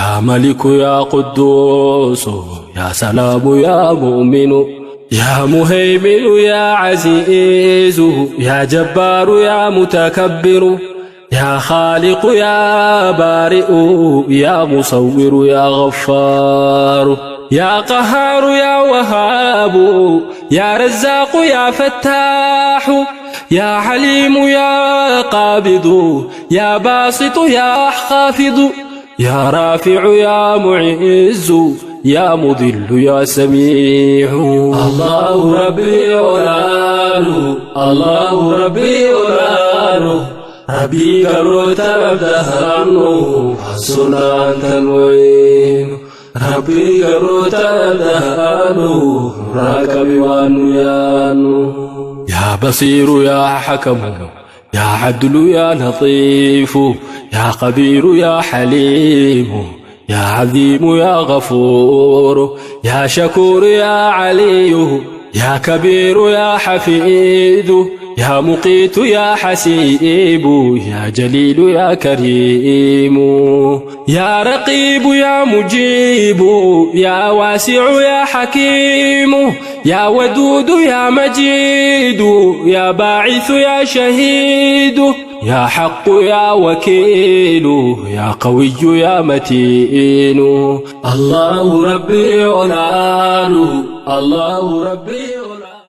يا ملك يا قدوس يا سلام يا مؤمن يا مهيمن يا عزيز يا جبار يا متكبر يا خالق يا بارئ يا مصور يا غفار يا قهار يا وهاب يا رزاق يا فتاح يا عليم يا قابض يا باسط يا خافض يا رافع يا معز يا مضل يا سميع الله ربي أولاله الله ربي أولاله ربي قررت أبدهانه حسنا أنت المعين ربي قررت أبدهانه راكب وانيانه يا بصير يا حكم يا عدل يا لطيف يا خبير يا حليم يا عظيم يا غفور يا شكور يا علي يا كبير يا حفيظ يا مقيت يا حسيب يا جليل يا كريم يا رقيب يا مجيب يا واسع يا حكيم يا ودود يا مجيد يا باعث يا شهيد يا حق يا وكيل يا قوي يا متين الله ربي أولاله الله ربي